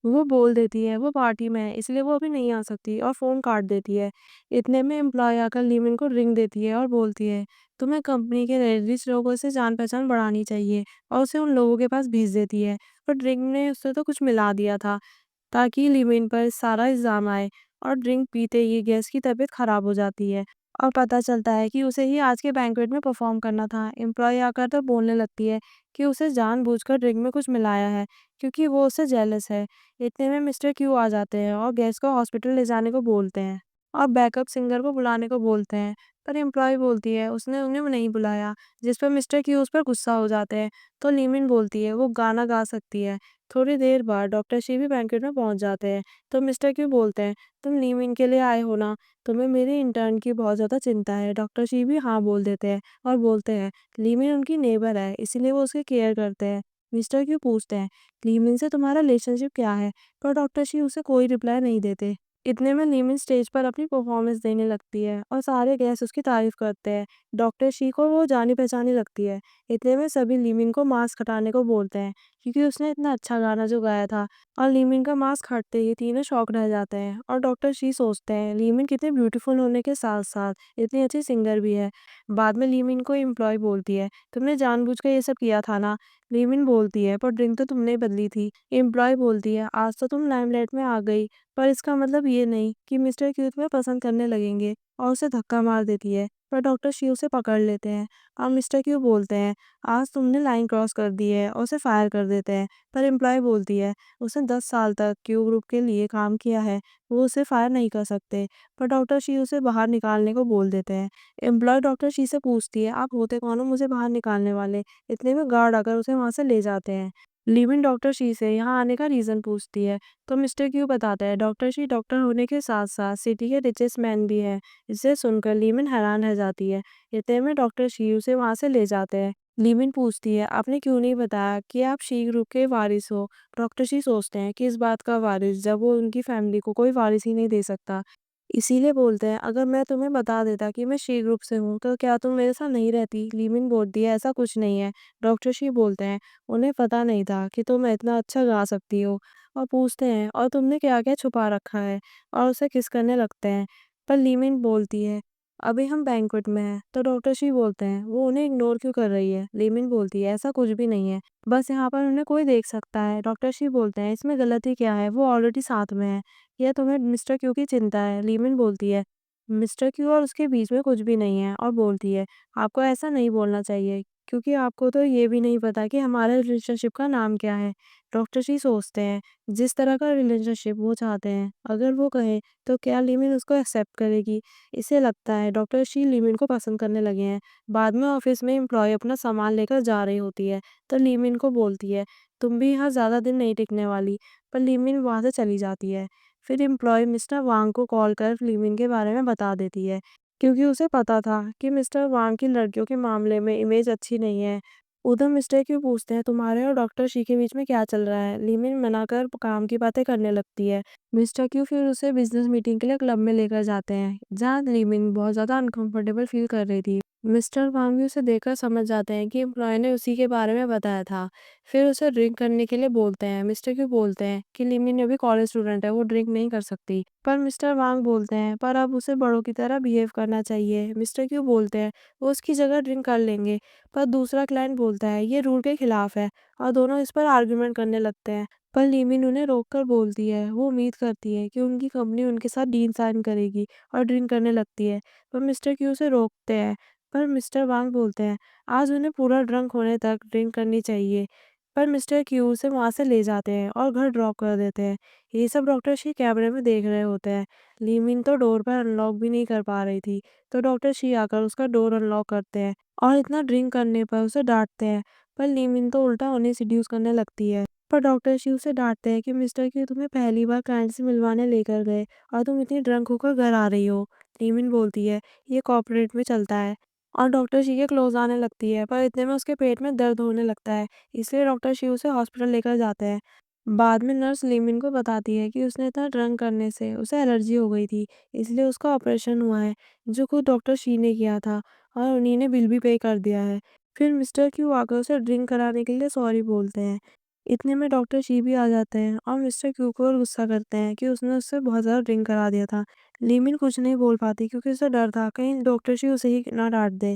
वो बोल देती है वो पार्टी में है इसलिए वो अभी नहीं आ सकती और फ़ोन काट देती है। इतने में एम्प्लॉय आकर लीमन को रिंग देती है और बोलती है तुम्हें कंपनी के रिच लोगों से जान पहचान बढ़ानी चाहिए, और उसे उन लोगों के पास भेज देती है। पर ड्रिंक ने उससे तो कुछ मिला दिया था ताकि लीविन पर सारा इल्ज़ाम आए, और ड्रिंक पीते ही गेस्ट की तबीयत खराब हो जाती है और पता चलता है कि उसे ही आज के बैंक्वेट में परफॉर्म करना था। एम्प्लॉय आकर तो बोलने लगती है कि उसे जानबूझकर ड्रिंक में कुछ मिलाया है क्योंकि वो उससे जेलस है। इतने में मिस्टर क्यू आ जाते हैं और गेस्ट को हॉस्पिटल ले जाने को बोलते हैं और बैकअप सिंगर को बुलाने को बोलते हैं। पर एम्प्लॉय बोलती है उसने उन्हें नहीं बुलाया, जिस पर मिस्टर क्यू उस पर गुस्सा हो जाते हैं। तो लीमिन बोलती है वो गाना गा सकती है। थोड़ी देर बाद डॉक्टर शी भी बैंक्वेट में पहुंच जाते हैं। तो मिस्टर क्यू बोलते हैं तुम लीमिन के लिए आए हो ना, तुम्हें मेरे इंटर्न की बहुत ज़्यादा चिंता है। डॉक्टर शी भी हाँ बोल देते हैं और बोलते हैं लीमिन उनकी नेबर है इसीलिए वो उसकी केयर करते हैं। मिस्टर क्यू पूछते हैं लीमिन से तुम्हारा रिलेशनशिप क्या है? पर डॉक्टर शी उसे कोई रिप्लाई नहीं देते। इतने में लीमिन स्टेज पर अपनी परफॉर्मेंस देने लगती है और सारे गेस्ट उसकी तारीफ करते हैं। डॉक्टर शी को वो जानी पहचानी लगती है। इतने में सभी लीमिन को मास्क हटाने को बोलते हैं क्योंकि उसने इतना अच्छा गाना जो गाया था, और लीमिन का मास्क हटते ही तीनों शॉक रह जाते हैं और डॉक्टर शी सोचते हैं लीमिन कितने ब्यूटीफुल होने के साथ साथ इतनी अच्छी सिंगर भी है। बाद में लीमिन को एम्प्लॉय बोलती है तुमने जानबूझकर ये सब किया था ना? लीमिन बोलती है पर ड्रिंक तो तुमने ही बदली थी। एम्प्लॉय बोलती है आज तो तुम लाइमलाइट में आ गई पर इसका मतलब ये नहीं कि मिस्टर क्यू तुम्हें पसंद करने लगेंगे और उसे धक्का मार देती है। पर डॉक्टर शी उसे पकड़ लेते हैं और मिस्टर क्यू बोलते हैं, आज तुमने लाइन क्रॉस कर दी है, और उसे फायर कर देते हैं। पर एम्प्लॉय बोलती है, उसने 10 साल तक क्यू ग्रुप के लिए काम किया है, वो उसे फायर नहीं कर सकते। पर डॉक्टर शी उसे बाहर निकालने को बोल देते हैं। एम्प्लॉय डॉक्टर शी से पूछती है, आप होते कौन हो मुझे बाहर निकालने वाले? इतने में गार्ड आकर उसे वहां से ले जाते हैं। लिविन डॉक्टर शी से यहाँ आने का रीजन पूछती है, तो मिस्टर क्यू बताता है, डॉक्टर शी डॉक्टर होने के साथ साथ सिटी के रिचेस्ट मैन भी है। इसे सुनकर लीविन हैरान रह जाती है। इतने में डॉक्टर शी उसे वहां से ले जाते हैं। लीविन पूछती है, आपने क्यों नहीं बताया कि आप शी ग्रुप के वारिस हो? डॉक्टर शी सोचते हैं कि इस बात का वारिस, जब वो उनकी फैमिली को कोई वारिस ही नहीं दे सकता, इसीलिए बोलते हैं, अगर मैं तुम्हें बता देता कि मैं शी ग्रुप से हूँ तो क्या तुम मेरे साथ नहीं रहती? लीविन बोलती है, ऐसा कुछ नहीं है। डॉक्टर शी बोलते हैं, उन्हें पता नहीं था कि तुम इतना अच्छा गा सकती हो। और पूछते हैं, और तुमने क्या क्या छुपा रखा है? और उसे किस करने लगते हैं। पर लीविन बोलती है, अभी हम बैंक्वेट में हैं। तो डॉक्टर शी बोलते हैं, वो उन्हें इग्नोर क्यों कर रही है? लीविन बोलती है, ऐसा कुछ भी नहीं है, बस यहाँ पर उन्हें कोई देख सकता है। डॉक्टर शी बोलते हैं, इसमें गलती क्या है, वो ऑलरेडी साथ में है। यह तुम्हें मिस्टर क्यू की चिंता है। लीविन बोलती है, मिस्टर क्यू और उसके बीच में कुछ भी नहीं है। और बोलती है, आपको ऐसा नहीं बोलना चाहिए, क्योंकि आपको तो ये भी नहीं पता कि हमारे रिलेशनशिप का नाम क्या है। डॉक्टर जी सोचते हैं, जिस तरह का रिलेशनशिप वो चाहते हैं, अगर वो कहे तो क्या लिमिन उसको एक्सेप्ट करेगी? इसे लगता है डॉक्टर शी लिमिन को पसंद करने लगे हैं। बाद में ऑफिस में एम्प्लॉय अपना सामान लेकर जा रही होती है, तो लिमिन को बोलती है, तुम भी यहाँ ज़्यादा दिन नहीं टिकने वाली। पर लिमिन वहाँ से चली जाती है। फिर एम्प्लॉय मिस्टर वांग को कॉल कर लिमिन के बारे में बता देती है, क्योंकि उसे पता था कि मिस्टर वांग की लड़कियों के मामले में इमेज अच्छी नहीं है। उधर मिस्टर क्यू पूछते हैं, तुम्हारे और डॉक्टर शी के बीच में क्या चल रहा है? लीमिन मना कर काम की बातें करने लगती है। मिस्टर क्यू फिर उसे बिजनेस मीटिंग के लिए क्लब में लेकर जाते हैं, जहाँ लीमिन बहुत ज़्यादा अनकंफर्टेबल फील कर रही थी। मिस्टर वांग भी उसे देखकर समझ जाते हैं कि एम्प्लॉय ने उसी के बारे में बताया था। फिर उसे ड्रिंक करने के लिए बोलते हैं। मिस्टर क्यू बोलते हैं कि लिमिन अभी कॉलेज स्टूडेंट है, वो ड्रिंक नहीं कर सकती। पर मिस्टर वांग बोलते हैं, पर अब उसे बड़ों की तरह बिहेव करना चाहिए। मिस्टर क्यू बोलते हैं, वो उसकी जगह ड्रिंक कर लेंगे। पर दूसरा क्लाइंट बोलता है, ये रूल के खिलाफ है, और दोनों इस पर आर्ग्यूमेंट करने लगते हैं। पर लीमिन उन्हें रोककर बोलती है, वो उम्मीद करती है कि उनकी कंपनी उनके साथ डील साइन करेगी, और ड्रिंक करने लगती है। पर मिस्टर क्यू उसे रोकते हैं। पर मिस्टर वांग बोलते हैं, आज उन्हें पूरा ड्रंक होने तक ड्रिंक करनी चाहिए। पर मिस्टर क्यू उसे वहां से ले जाते हैं और घर ड्रॉप कर देते हैं। ये सब डॉक्टर शी कैमरे में देख रहे होते हैं। लीमिन तो डोर पर अनलॉक भी नहीं कर पा रही थी, तो डॉक्टर शी आकर उसका डोर अनलॉक करते हैं और इतना ड्रिंक करने पर उसे डांटते हैं। पर लीमिन तो उल्टा उन्हें सिड्यूस करने लगती है। पर डॉक्टर शी उसे डांटते हैं कि मिस्टर क्यू तुम्हें पहली बार क्लाइंट से मिलवाने लेकर गए, और तुम इतनी ड्रंक होकर घर आ रही हो। लीमिन बोलती है, ये कॉर्पोरेट में चलता है। और डॉक्टर शी के क्लोज आने लगती है, पर इतने में उसके पेट में दर्द होने लगता है, इसलिए डॉक्टर शी उसे हॉस्पिटल लेकर जाते हैं। बाद में नर्स लीमिन को बताती है कि उसने इतना ड्रंक करने से उसे एलर्जी हो गई थी, इसलिए उसका ऑपरेशन हुआ है, जो खुद डॉक्टर शी ने किया था, और उन्हीं ने बिल भी पे कर दिया है। फिर मिस्टर क्यू आकर उसे ड्रिंक कराने के लिए सॉरी बोलते हैं। इतने में डॉक्टर शी भी आ जाते हैं और मिस्टर क्यू को और गुस्सा करते हैं कि उसने उससे बहुत ज़्यादा ड्रिंक करा दिया था। लीमिन कुछ नहीं बोल पाती, क्योंकि उसे डर था कहीं डॉक्टर शी उसे ही ना डांट दे।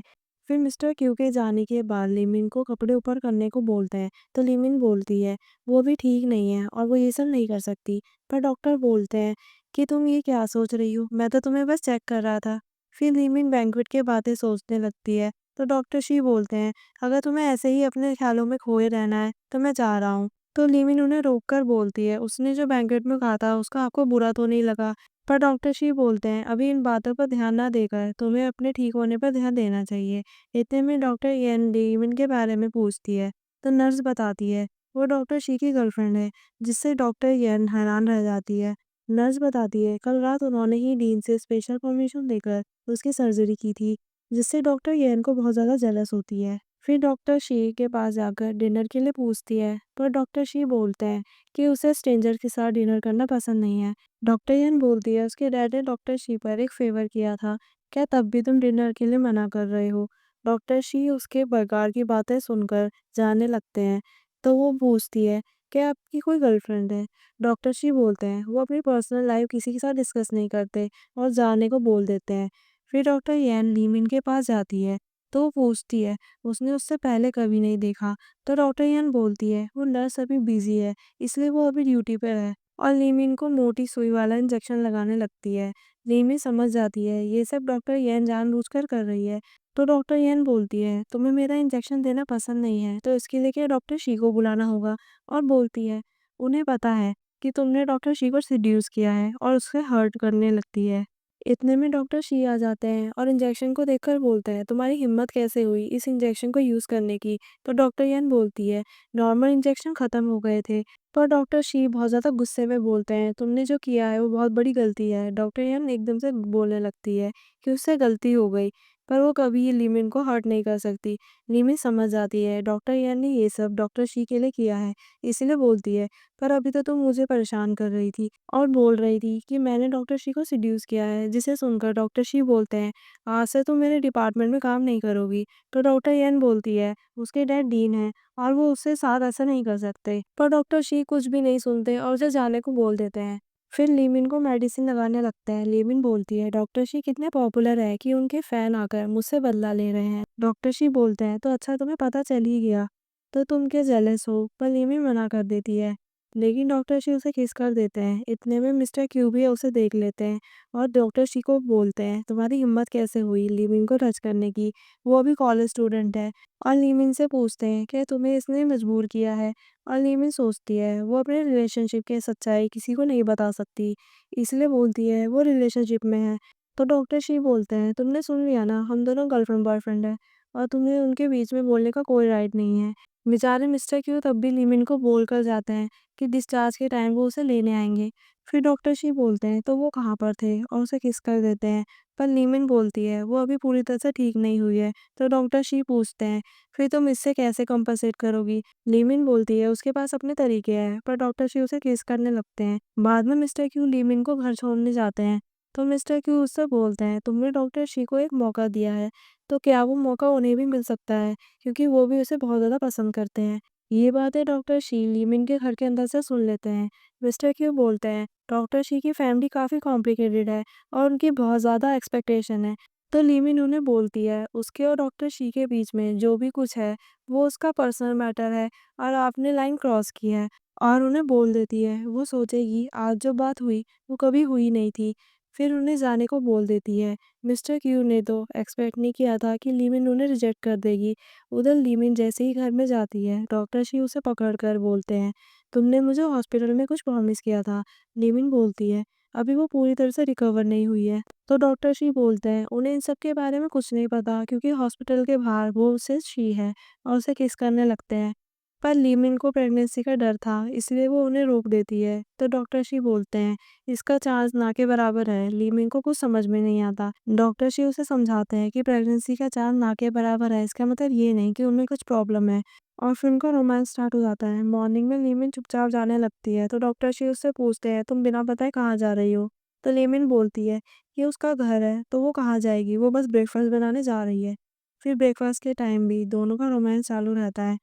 फिर मिस्टर क्यू के जाने के बाद लीमिन को कपड़े ऊपर करने को बोलते हैं, तो लीमिन बोलती है, वो भी ठीक नहीं है और वो ये सब नहीं कर सकती। पर डॉक्टर बोलते हैं कि तुम ये क्या सोच रही हो, मैं तो तुम्हें बस चेक कर रहा था। फिर लीमिन बैंक्वेट की बातें सोचने लगती है, तो डॉक्टर शी बोलते हैं, अगर तुम्हें ऐसे ही अपने ख्यालों में खोए रहना है तो मैं जा रहा हूँ। तो लीमिन उन्हें रोककर बोलती है, उसने जो बैंक्वेट में कहा था उसका आपको बुरा तो नहीं लगा? पर डॉक्टर शी बोलते हैं, अभी इन बातों पर ध्यान ना देकर तुम्हें अपने ठीक होने पर ध्यान देना चाहिए। इतने में डॉक्टर येन लीमिन के बारे में पूछती है, तो नर्स बताती है, वो डॉक्टर शी की गर्लफ्रेंड है, जिससे डॉक्टर येन हैरान रह जाती है। नर्स बताती है, कल रात उन्होंने ही डीन से स्पेशल परमिशन लेकर उसकी सर्जरी की थी, जिससे डॉक्टर येन को बहुत ज़्यादा जेलस होती है। फिर डॉक्टर शी के पास जाकर डिनर के लिए पूछती है, पर डॉक्टर शी बोलते हैं कि उसे स्ट्रेंजर के साथ डिनर करना पसंद नहीं है। डॉक्टर यन बोलती है, उसके डैड ने डॉक्टर शी पर एक फेवर किया था, क्या तब भी तुम डिनर के लिए मना कर रहे हो? डॉक्टर शी उसके बेकार की बातें सुनकर जाने लगते हैं, तो वो पूछती है, क्या आपकी कोई गर्लफ्रेंड है? डॉक्टर शी बोलते हैं, वो अपनी पर्सनल लाइफ किसी के साथ डिस्कस नहीं करते, और जाने को बोल देते हैं। फिर डॉक्टर यन लीमिन के पास जाती है, तो वो पूछती है, उसने उससे पहले कभी नहीं देखा। तो डॉक्टर यन बोलती है, वो नर्स अभी बिजी है, इसलिए वो अभी ड्यूटी पर है। और लीमिन को मोटी सुई वाला इंजेक्शन लगाने लगती है। लीमिन समझ जाती है ये सब डॉक्टर येन जानबूझकर कर रही है। तो डॉक्टर येन बोलती है तुम्हें मेरा इंजेक्शन देना पसंद नहीं है तो इसके लिए डॉक्टर शी को बुलाना होगा। और बोलती है उन्हें पता है कि तुमने डॉक्टर शी को सीड्यूस किया है और उससे हर्ट करने लगती है। इतने में डॉक्टर शी आ जाते हैं और इंजेक्शन को देखकर बोलते हैं तुम्हारी हिम्मत कैसे हुई इस इंजेक्शन को यूज़ करने की। तो डॉक्टर येन बोलती है नॉर्मल इंजेक्शन ख़त्म हो गए थे। पर डॉक्टर शी बहुत ज़्यादा गुस्से में बोलते हैं तुमने जो किया है वो बहुत बड़ी गलती है। डॉक्टर यन एकदम से बोलने लगती है कि उससे गलती हो गई पर वो कभी लीमिन को हर्ट नहीं कर सकती। लीमिन समझ जाती है डॉक्टर यन ने ये सब डॉक्टर शी के लिए किया है इसलिए बोलती है पर अभी तो तुम मुझे परेशान कर रही थी और बोल रही थी कि मैंने डॉक्टर शी को सीड्यूस किया है। जिसे सुनकर डॉक्टर शी बोलते हैं आज से तुम मेरे डिपार्टमेंट में काम नहीं करोगी। तो डॉक्टर यन बोलती है उसके डैड डीन है और वो उससे साथ ऐसा नहीं कर सकते। पर डॉक्टर शी कुछ भी नहीं सुनते और उसे जाने को बोल देते हैं। फिर लीमिन को मेडिसिन लगाने लगता है। लीमिन बोलती है डॉक्टर शी कितने पॉपुलर है कि उनके फैन आकर मुझसे बदला ले रहे हैं। डॉक्टर शी बोलते हैं तो अच्छा तुम्हें पता चल ही गया तो तुम क्या जेलस हो। पर लीमिन मना कर देती है लेकिन डॉक्टर शी उसे किस कर देते हैं। इतने में मिस्टर क्यू भी उसे देख लेते हैं और डॉक्टर शी को बोलते हैं तुम्हारी हिम्मत कैसे हुई लीमिन को टच करने की। वो अभी कॉलेज स्टूडेंट है। और लीमिन से पूछते हैं कि तुम्हें इसने मजबूर किया है। और लीमिन सोचती है वो अपने रिलेशनशिप की सच्चाई किसी को नहीं बता सकती इसलिए बोलती है वो रिलेशनशिप में है। तो डॉक्टर शी बोलते हैं तुमने सुन लिया ना हम दोनों गर्लफ्रेंड बॉयफ्रेंड है और तुम्हें उनके बीच में बोलने का कोई राइट नहीं है। बेचारे मिस्टर क्यू तब भी लीमिन को बोल कर जाते हैं कि डिस्चार्ज के टाइम वो उसे लेने आएंगे। फिर डॉक्टर शी बोलते हैं तो वो कहाँ पर थे और उसे किस कर देते हैं। पर लीमिन बोलती है वो अभी पूरी तरह से ठीक नहीं हुई है। तो डॉक्टर शी पूछते हैं फिर तुम इससे कैसे कंपनसेट करोगी। लीमिन बोलती है उसके पास अपने तरीके हैं। पर डॉक्टर शी उसे किस करने लगते हैं। बाद में मिस्टर क्यू लीमिन को घर छोड़ने जाते हैं। तो मिस्टर क्यू उससे बोलते हैं तुमने डॉक्टर शी को एक मौका दिया है तो क्या वो मौका उन्हें भी मिल सकता है क्योंकि वो भी उसे बहुत ज़्यादा पसंद करते हैं। ये बातें डॉक्टर शी लीमिन के घर के अंदर से सुन लेते हैं। मिस्टर क्यू बोलते हैं डॉक्टर शी की फैमिली काफ़ी कॉम्प्लिकेटेड है और उनकी बहुत ज़्यादा एक्सपेक्टेशन है। तो लीमिन उन्हें बोलती है उसके और डॉक्टर शी के बीच में जो भी कुछ है वो उसका पर्सनल मैटर है और आपने लाइन क्रॉस की है। और उन्हें बोल देती है वो सोचेगी आज जो बात हुई वो कभी हुई नहीं थी। फिर उन्हें जाने को बोल देती है। मिस्टर क्यू ने तो एक्सपेक्ट नहीं किया था कि लीमिन उन्हें रिजेक्ट कर देगी। उधर लीमिन जैसे ही घर में जाती है डॉक्टर शी उसे पकड़ कर बोलते हैं तुमने मुझे हॉस्पिटल में कुछ प्रॉमिस किया था। लीमिन बोलती है अभी वो पूरी तरह से रिकवर नहीं हुई है। तो डॉक्टर शी बोलते हैं उन्हें इन सब के बारे में कुछ नहीं पता क्योंकि हॉस्पिटल के बाहर वो सिर्फ शी है और उसे किस करने लगते हैं। पर लीमिन को प्रेगनेंसी का डर था इसलिए वो उन्हें रोक देती है। तो डॉक्टर शी बोलते हैं इसका चांस ना के बराबर है। लीमिन को कुछ समझ में नहीं आता। डॉक्टर शी उसे समझाते हैं कि प्रेगनेंसी का चांस ना के बराबर है इसका मतलब ये नहीं कि उनमें कुछ प्रॉब्लम है। और फिर उनका रोमांस स्टार्ट हो जाता है। मॉर्निंग में लीमिन चुपचाप जाने लगती है तो डॉक्टर शी उससे पूछते हैं तुम बिना बताए कहाँ जा रही हो। तो लीमिन बोलती है ये उसका घर है तो वो कहाँ जाएगी वो बस ब्रेकफास्ट बनाने जा रही है। फिर ब्रेकफास्ट के टाइम भी दोनों का रोमांस चालू रहता है।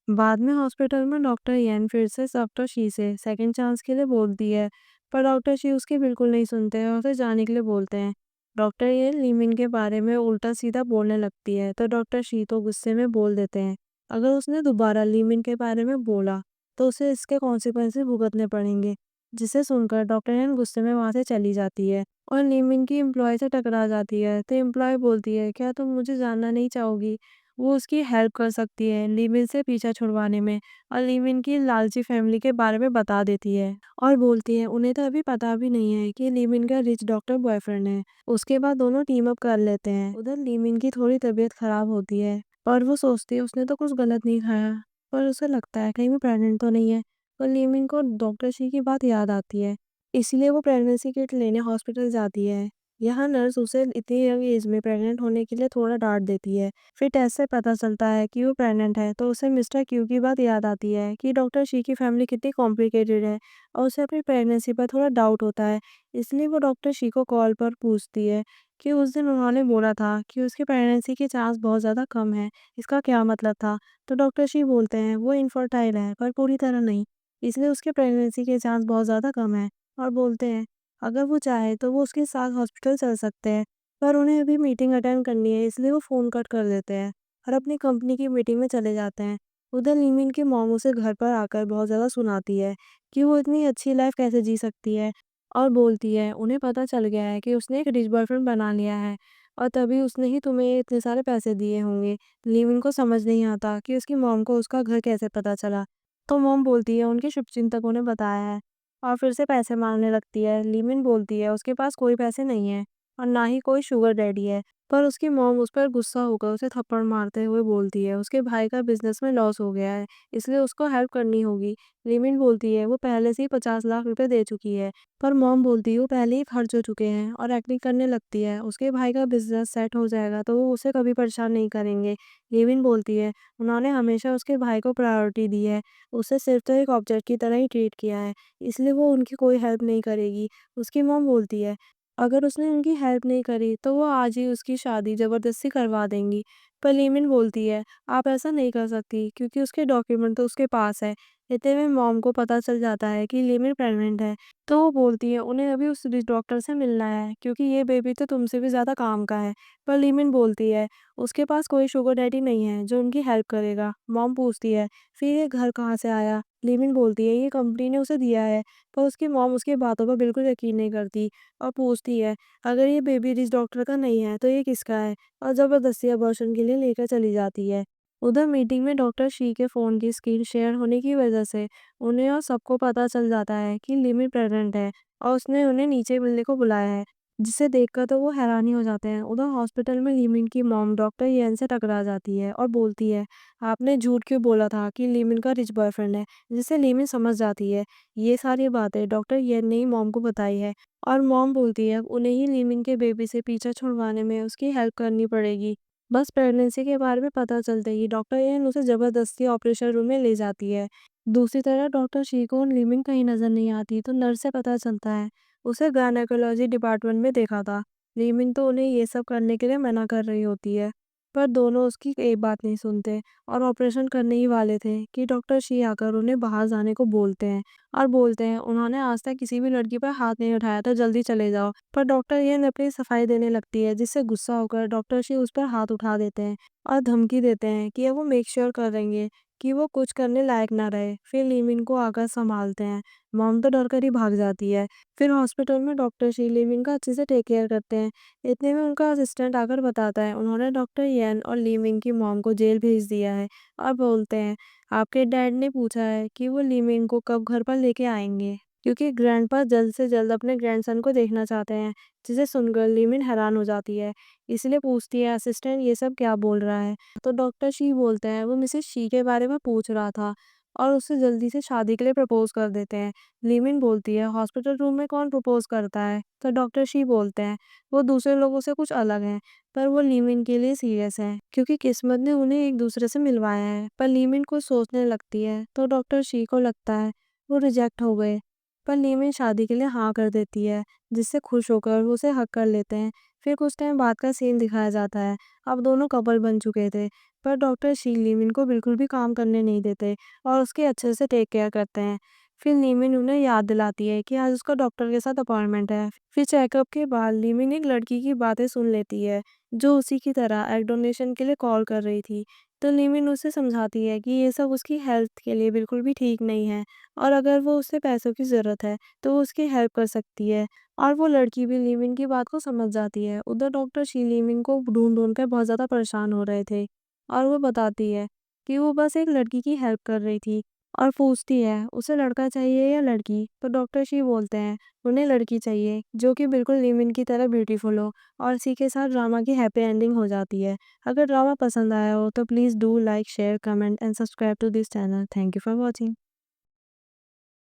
बाद में हॉस्पिटल में डॉक्टर येन फिर से डॉक्टर शी से सेकंड चांस के लिए बोलती है। पर डॉक्टर शी उसकी बिल्कुल नहीं सुनते हैं और उसे जाने के लिए बोलते हैं। डॉक्टर येन लीमिन के बारे में उल्टा सीधा बोलने लगती है तो डॉक्टर शी तो गुस्से में बोल देते हैं अगर उसने दोबारा लीमिन के बारे में बोला तो उसे इसके कॉन्सिक्वेंसेस भुगतने पड़ेंगे। जिसे सुनकर डॉक्टर येन गुस्से में वहां से चली जाती है और लीमिन की एम्प्लॉय से टकरा जाती है। तो एम्प्लॉय बोलती है क्या तुम मुझे जानना नहीं चाहोगी। वो उसकी हेल्प कर सकती है लीमिन से पीछा छुड़वाने में और लीमिन की लालची फैमिली के बारे में बता देती है। और बोलती है उन्हें तो अभी पता भी नहीं है कि लीमिन का रिच डॉक्टर बॉयफ्रेंड है। उसके बाद दोनों टीम अप कर लेते हैं। उधर लीमिन की थोड़ी तबीयत खराब होती है पर वो सोचती है उसने तो कुछ गलत नहीं खाया। पर उसे लगता है कहीं वो प्रेग्नेंट तो नहीं है। पर लीमिन को डॉक्टर शी की बात याद आती है इसलिए वो प्रेगनेंसी किट लेने हॉस्पिटल जाती है। यहाँ नर्स उसे इतनी यंग एज में प्रेग्नेंट होने के लिए थोड़ा डांट देती है। फिर टेस्ट से पता चलता है कि वो प्रेग्नेंट है तो उसे मिस्टर क्यू की बात याद आती है कि डॉक्टर शी की फैमिली कितनी कॉम्प्लिकेटेड है और उसे अपनी प्रेगनेंसी पर थोड़ा डाउट होता है। इसलिए वो डॉक्टर शी को कॉल पर पूछती है कि उस दिन उन्होंने बोला था कि उसकी प्रेगनेंसी के चांस बहुत ज़्यादा कम है इसका क्या मतलब था। तो डॉक्टर शी बोलते हैं वो इनफर्टाइल है पर पूरी तरह नहीं इसलिए उसके प्रेगनेंसी के चांस बहुत ज़्यादा कम है। और बोलते हैं अगर वो चाहे तो वो उसके साथ हॉस्पिटल चल सकते हैं। पर उन्हें अभी मीटिंग अटेंड करनी है इसलिए वो फ़ोन कट कर देते हैं और अपनी कंपनी की मीटिंग में चले जाते हैं। उधर लीमिन की मॉम उसे घर पर आकर बहुत ज़्यादा सुनाती है कि वो इतनी अच्छी लाइफ कैसे जी सकती है, और बोलती है उन्हें पता चल गया है कि उसने एक रिच बॉयफ्रेंड बना लिया है और तभी उसने ही तुम्हें इतने सारे पैसे दिए होंगे। लीमिन को समझ नहीं आता कि उसकी मॉम को उसका घर कैसे पता चला। तो मॉम बोलती है उनके शुभचिंतकों ने बताया है और फिर से पैसे मांगने लगती है। लीमिन बोलती है उसके पास कोई पैसे नहीं है और ना ही कोई शुगर डैडी है। पर उसकी मॉम उस पर गुस्सा होकर उसे थप्पड़ मारते हुए बोलती है उसके भाई का बिज़नेस में लॉस हो गया है, इसलिए उसको हेल्प करनी होगी। लिमिन बोलती है वो पहले से ही 50 लाख रुपए दे चुकी है, पर मॉम बोलती है वो पहले ही खर्च हो चुके हैं और एक्टिंग करने लगती है। उसके भाई का बिज़नेस सेट हो जाएगा तो वो उसे कभी परेशान नहीं करेंगे। लिविन बोलती है उन्होंने हमेशा उसके भाई को प्रायोरिटी दी है, उसे सिर्फ तो एक ऑब्जेक्ट की तरह ही ट्रीट किया है, इसलिए वो उनकी कोई हेल्प नहीं करेगी। उसकी मॉम बोलती है अगर उसने उनकी हेल्प नहीं करी तो वो आज ही उसकी शादी ज़बरदस्ती करवा देंगी। पर लीमिन बोलती है आप ऐसा नहीं कर सकती क्योंकि उसके डॉक्यूमेंट तो उसके पास है। इतने में मॉम को पता चल जाता है कि लीमिन प्रेग्नेंट है, तो वो बोलती है उन्हें अभी उस डॉक्टर से मिलना है क्योंकि ये बेबी तो तुमसे भी ज़्यादा काम का है। पर लीमिन बोलती है उसके पास कोई शुगर डैडी नहीं है जो उनकी हेल्प करेगा। मॉम पूछती है फिर ये घर कहाँ से आया? लीमिन बोलती है ये कंपनी ने उसे दिया है। पर उसकी मॉम उसकी बातों पर बिल्कुल यकीन नहीं करती और पूछती है अगर ये बेबी रिच डॉक्टर का नहीं है तो ये किसका है, और ज़बरदस्ती अबॉर्शन के लिए लेकर चली जाती है। उधर मीटिंग में डॉक्टर शी के फ़ोन की स्क्रीन शेयर होने की वजह से उन्हें और सबको पता चल जाता है कि लिमी प्रेग्नेंट है और उसने उन्हें नीचे मिलने को बुलाया है, जिसे देखकर तो वो हैरानी हो जाते हैं। उधर हॉस्पिटल में लीमिन की मॉम डॉक्टर येन से टकरा जाती है और बोलती है आपने झूठ क्यों बोला था कि लीमिन का रिच बॉयफ्रेंड है, जिससे लीमिन समझ जाती है ये सारी बातें डॉक्टर येन ने ही मॉम को बताई है। और मॉम बोलती है उन्हें ही लीमिन के बेबी से पीछा छुड़वाने में उसकी हेल्प करनी पड़ेगी। बस प्रेगनेंसी के बारे में पता चलते ही डॉक्टर एन उसे ज़बरदस्ती ऑपरेशन रूम में ले जाती है। दूसरी तरफ डॉक्टर शी को लीमिन कहीं नज़र नहीं आती तो नर्स से पता चलता है उसे गायनेकोलॉजी डिपार्टमेंट में देखा था। लीमिन तो उन्हें ये सब करने के लिए मना कर रही होती है, पर दोनों उसकी एक बात नहीं सुनते और ऑपरेशन करने ही वाले थे कि डॉक्टर शी आकर उन्हें बाहर जाने को बोलते हैं और बोलते हैं उन्होंने आज तक किसी भी लड़की पर हाथ नहीं उठाया तो जल्दी चले जाओ। पर डॉक्टर ये अपनी सफाई देने लगती है, जिससे गुस्सा होकर डॉक्टर शी उस पर हाथ उठा देते हैं और धमकी देते हैं कि अब वो मेक श्योर करेंगे कि वो कुछ करने लायक ना रहे। फिर लीमिन को आकर संभालते हैं। मॉम तो डर कर ही भाग जाती है। फिर हॉस्पिटल में डॉक्टर शी लीमिन का अच्छे से टेक केयर करते हैं। इतने में उनका असिस्टेंट आकर बताता है उन्होंने डॉक्टर येन और लीमिन की मॉम को जेल भेज दिया है और बोलते हैं आपके डैड ने पूछा है कि वो लीमिन को कब घर पर लेके आएंगे, क्योंकि ग्रैंडपा जल्द से जल्द अपने ग्रैंडसन को देखना चाहते हैं। जिसे सुनकर लीमिन हैरान हो जाती है, इसलिए पूछती है असिस्टेंट ये सब क्या बोल रहा है। तो डॉक्टर शी बोलते हैं वो मिसेस शी के बारे में पूछ रहा था और उससे जल्दी से शादी के लिए प्रपोज कर देते हैं। लीमिन बोलती है हॉस्पिटल रूम में कौन प्रपोज करता है? तो डॉक्टर शी बोलते हैं वो दूसरे लोगों से कुछ अलग है, पर वो लीमिन के लिए सीरियस है क्योंकि किस्मत ने उन्हें एक दूसरे से मिलवाया है। पर लीमिन कुछ सोचने लगती है तो डॉक्टर शी को लगता है वो रिजेक्ट हो गए, पर लीमिन शादी के लिए हाँ कर देती है, जिससे खुश होकर वो उसे हक कर लेते हैं। फिर कुछ टाइम बाद का सीन दिखाया जाता है। अब दोनों कपल बन चुके थे, पर डॉक्टर शी लीमिन को बिल्कुल भी काम करने नहीं देते और उसके अच्छे से टेक केयर करते हैं। फिर लीमिन उन्हें याद दिलाती है कि आज उसका डॉक्टर के साथ अपॉइंटमेंट है। फिर चेकअप के बाद लीमिन एक लड़की की बातें सुन लेती है जो उसी की तरह एग डोनेशन के लिए कॉल कर रही थी। तो लीमिन उसे समझाती है कि ये सब उसकी हेल्थ के लिए बिल्कुल भी ठीक नहीं है और अगर वो उससे पैसों की ज़रूरत है तो वो उसकी हेल्प कर सकती है। और वो लड़की भी लीमिन की बात को समझ जाती है। उधर डॉक्टर शी लीमिन को ढूंढ कर बहुत ज़्यादा परेशान हो रहे थे और वो बताती है कि वो बस एक लड़की की हेल्प कर रही थी और पूछती है उसे लड़का चाहिए या लड़की। तो डॉक्टर शी बोलते हैं उन्हें लड़की चाहिए जो कि बिल्कुल लीमिन की तरह ब्यूटीफुल हो, और इसी के साथ ड्रामा की हैप्पी एंडिंग हो जाती है। अगर ड्रामा पसंद आया हो तो please do like share comment and subscribe to this channel. Thank you for watching.